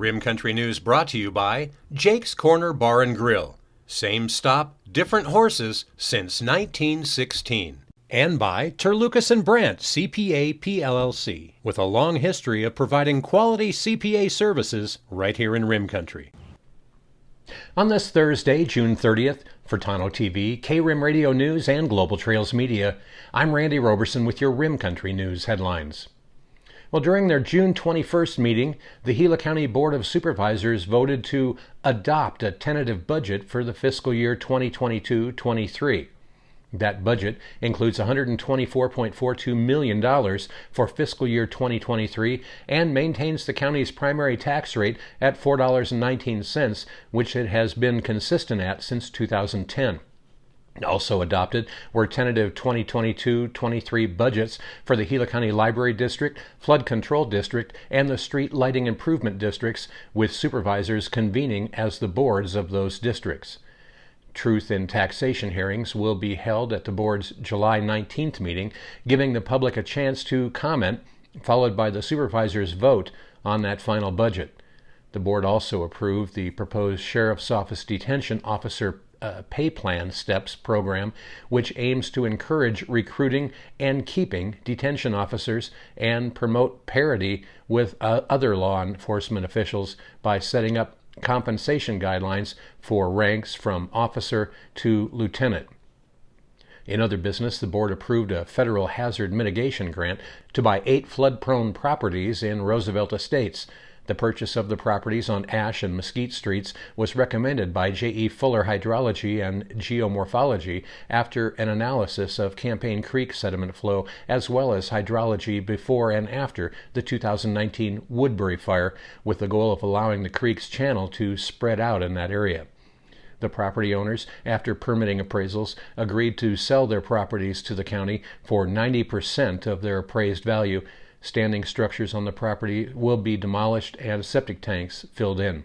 Rim Country News brought to you by Jake's Corner Bar and Grill. Same stop, different horses since 1916. And by Terlucas and Brandt, CPA PLLC, with a long history of providing quality CPA services right here in Rim Country. On this Thursday, June 30th, for Tonto-TV, K-Rim Radio News, and Global Trails Media, I'm Randy Roberson with your Rim Country News headlines. Well, during their June 21st meeting, the Gila County Board of Supervisors voted to adopt a tentative budget for the fiscal year 2022-23. That budget includes $124.42 million for fiscal year 2023 and maintains the county's primary tax rate at $4.19, which it has been consistent at since 2010. Also adopted were tentative 2022-23 budgets for the Gila County Library District, Flood Control District, and the Street Lighting Improvement Districts, with supervisors convening as the boards of those districts. Truth in taxation hearings will be held at the board's July 19th meeting, giving the public a chance to comment, followed by the supervisors' vote on that final budget. The board also approved the proposed Sheriff's Office Detention Officer Pay Plan Steps program, which aims to encourage recruiting and keeping detention officers and promote parity with other law enforcement officials by setting up compensation guidelines for ranks from officer to lieutenant. In other business, the board approved a federal hazard mitigation grant to buy 8 flood-prone properties in Roosevelt Estates. The purchase of the properties on Ash and Mesquite Streets was recommended by J.E. Fuller Hydrology and Geomorphology after an analysis of Campaign Creek sediment flow as well as hydrology before and after the 2019 Woodbury fire, with the goal of allowing the creek's channel to spread out in that area. The property owners, after permitting appraisals, agreed to sell their properties to the county for 90% of their appraised value. Standing structures on the property will be demolished and septic tanks filled in.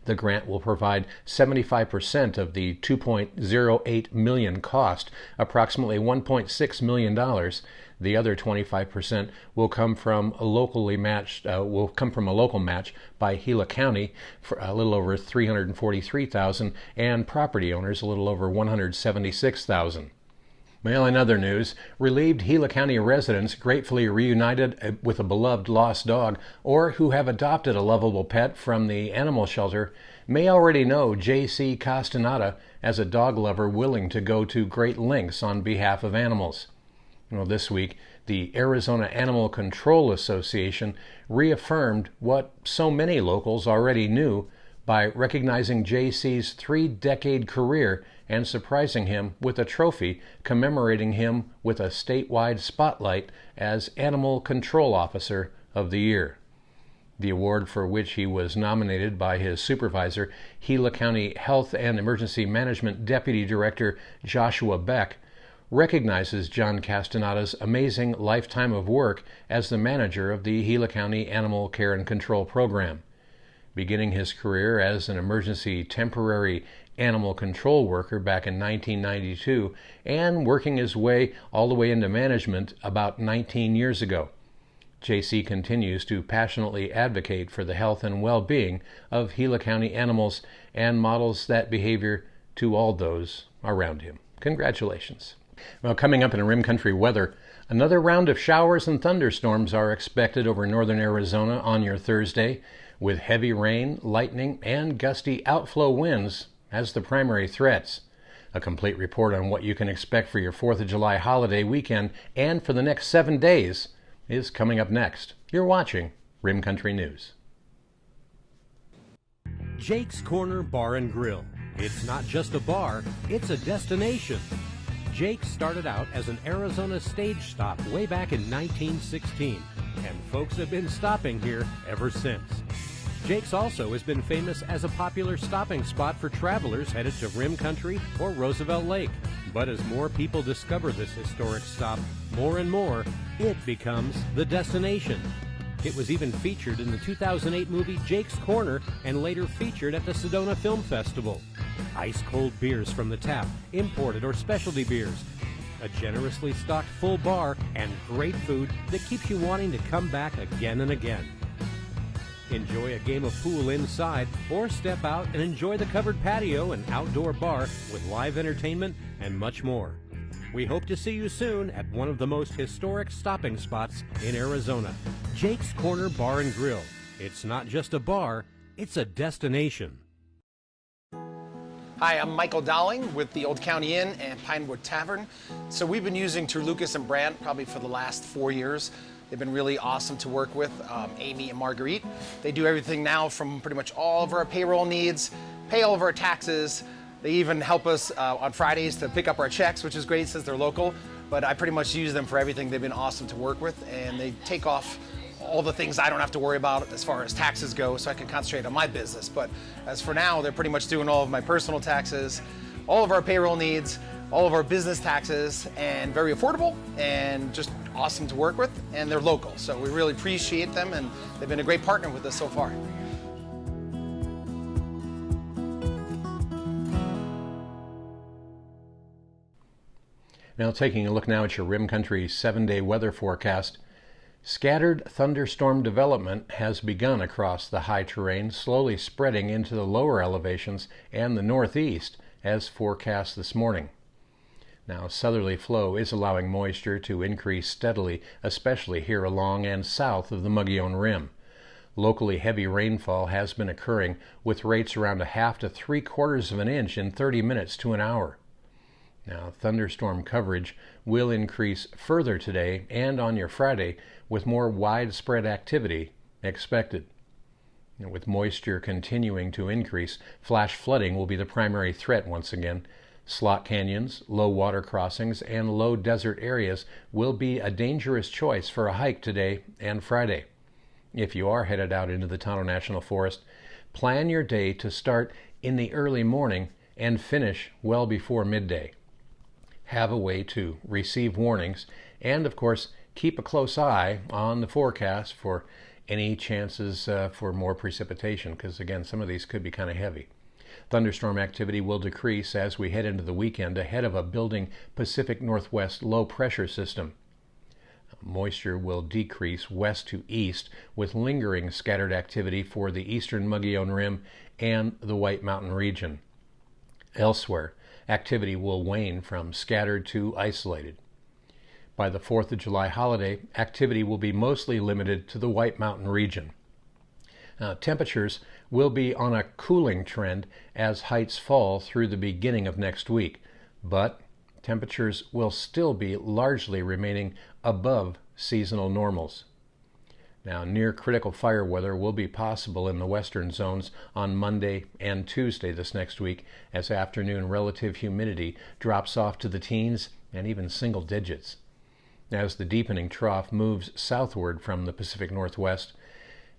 The grant will provide 75% of the $2.08 million cost, approximately $1.6 million. The other 25% will come from a local match by Gila County for a little over $343,000 and property owners a little over $176,000. Well, in other news, relieved Gila County residents gratefully reunited with a beloved lost dog or who have adopted a lovable pet from the animal shelter may already know J.C. Castaneda as a dog lover willing to go to great lengths on behalf of animals. Well, this week, the Arizona Animal Control Association reaffirmed what so many locals already knew by recognizing J.C.'s 3-decade career and surprising him with a trophy commemorating him with a statewide spotlight as Animal Control Officer of the Year. The award, for which he was nominated by his supervisor, Gila County Health and Emergency Management Deputy Director Joshua Beck, recognizes John Castaneda's amazing lifetime of work as the manager of the Gila County Animal Care and Control Program. Beginning his career as an emergency temporary animal control worker back in 1992 and working his way all the way into management about 19 years ago. J.C. continues to passionately advocate for the health and well-being of Gila County animals and models that behavior to all those around him. Congratulations. Well, coming up in Rim Country weather, another round of showers and thunderstorms are expected over northern Arizona on your Thursday, with heavy rain, lightning, and gusty outflow winds as the primary threats. A complete report on what you can expect for your 4th of July holiday weekend and for the next 7 days is coming up next. You're watching Rim Country News. Jake's Corner Bar and Grill. It's not just a bar, it's a destination. Jake started out as an Arizona stage stop way back in 1916, and folks have been stopping here ever since. Jake's also has been famous as a popular stopping spot for travelers headed to Rim Country or Roosevelt Lake. But as more people discover this historic stop, more and more, it becomes the destination. It was even featured in the 2008 movie Jake's Corner and later featured at the Sedona Film Festival. Ice-cold beers from the tap, imported or specialty beers, a generously stocked full bar, and great food that keeps you wanting to come back again and again. Enjoy a game of pool inside or step out and enjoy the covered patio and outdoor bar with live entertainment and much more. We hope to see you soon at one of the most historic stopping spots in Arizona, Jake's Corner Bar and Grill. It's not just a bar, it's a destination. Hi, I'm Michael Dowling with the Old County Inn and Pinewood Tavern. So we've been using Terlucas and Brandt probably for the last 4 years. They've been really awesome to work with, Amy and Marguerite. They do everything now from pretty much all of our payroll needs, pay all of our taxes. They even help us on Fridays to pick up our checks, which is great since they're local. But I pretty much use them for everything. They've been awesome to work with, and they take off all the things I don't have to worry about as far as taxes go, so I can concentrate on my business. But as for now, they're pretty much doing all of my personal taxes, all of our payroll needs, all of our business taxes, and very affordable and just awesome to work with, and they're local. So we really appreciate them, and they've been a great partner with us so far. Now taking a look now at your Rim Country 7-day weather forecast. Scattered thunderstorm development has begun across the high terrain, slowly spreading into the lower elevations and the northeast as forecast this morning. Now, southerly flow is allowing moisture to increase steadily, especially here along and south of the Mogollon Rim. Locally heavy rainfall has been occurring, with rates around 1/2 to 3/4 of an inch in 30 minutes to an hour. Now, thunderstorm coverage will increase further today and on your Friday, with more widespread activity expected. With moisture continuing to increase, flash flooding will be the primary threat once again. Slot canyons, low water crossings, and low desert areas will be a dangerous choice for a hike today and Friday. If you are headed out into the Tonto National Forest, plan your day to start in the early morning and finish well before midday. Have a way to receive warnings, and of course keep a close eye on the forecast for any chances for more precipitation, because again, some of these could be kind of heavy. Thunderstorm activity will decrease as we head into the weekend ahead of a building Pacific Northwest low pressure system. Moisture will decrease west to east with lingering scattered activity for the eastern Mogollon Rim and the White Mountain region. Elsewhere, activity will wane from scattered to isolated. By the 4th of July holiday, activity will be mostly limited to the White Mountain region. Temperatures will be on a cooling trend as heights fall through the beginning of next week, but temperatures will still be largely remaining above seasonal normals. Now, near critical fire weather will be possible in the western zones on Monday and Tuesday this next week, as afternoon relative humidity drops off to the teens and even single digits. As the deepening trough moves southward from the Pacific Northwest,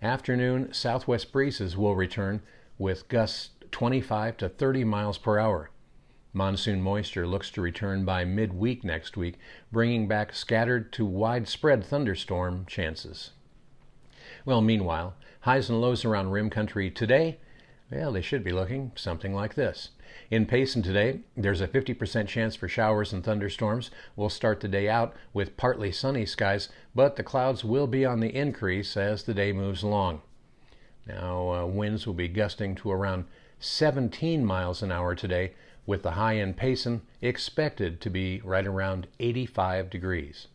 afternoon southwest breezes will return with gusts 25 to 30 miles per hour. Monsoon moisture looks to return by midweek next week, bringing back scattered to widespread thunderstorm chances. Well, meanwhile, highs and lows around Rim Country today, well, they should be looking something like this. In Payson today, there's a 50% chance for showers and thunderstorms. We'll start the day out with partly sunny skies, but the clouds will be on the increase as the day moves along. Now, winds will be gusting to around 17 miles an hour today, with the high in Payson expected to be right around 85 degrees.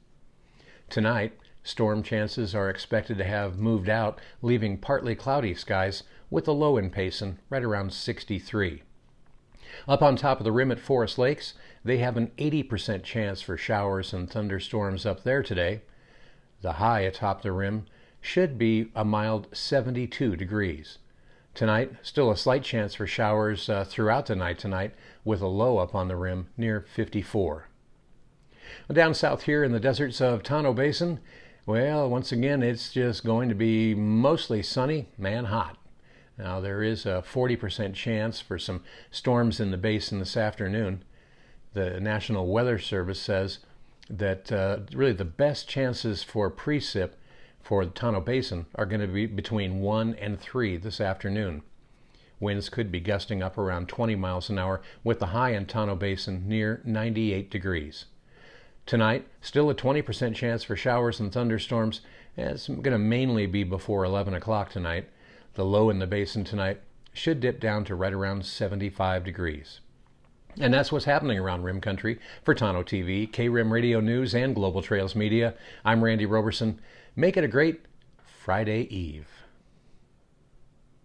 Tonight, storm chances are expected to have moved out, leaving partly cloudy skies, with the low in Payson right around 63. Up on top of the rim at Forest Lakes, they have an 80% chance for showers and thunderstorms up there today. The high atop the rim should be a mild 72 degrees. Tonight, still a slight chance for showers throughout the night tonight, with a low up on the rim near 54. Down south here in the deserts of Tonto Basin, well, once again, it's just going to be mostly sunny and hot. Now, there is a 40% chance for some storms in the basin this afternoon. The National Weather Service says that really the best chances for precip for the Tonto Basin are going to be between 1 and 3 this afternoon. Winds could be gusting up around 20 miles an hour, with the high in Tonto Basin near 98 degrees. Tonight, still a 20% chance for showers and thunderstorms. It's going to mainly be before 11 o'clock tonight. The low in the basin tonight should dip down to right around 75 degrees. And that's what's happening around Rim Country. For Tonto-TV, K-Rim Radio News, and Global Trails Media, I'm Randy Roberson. Make it a great Friday Eve.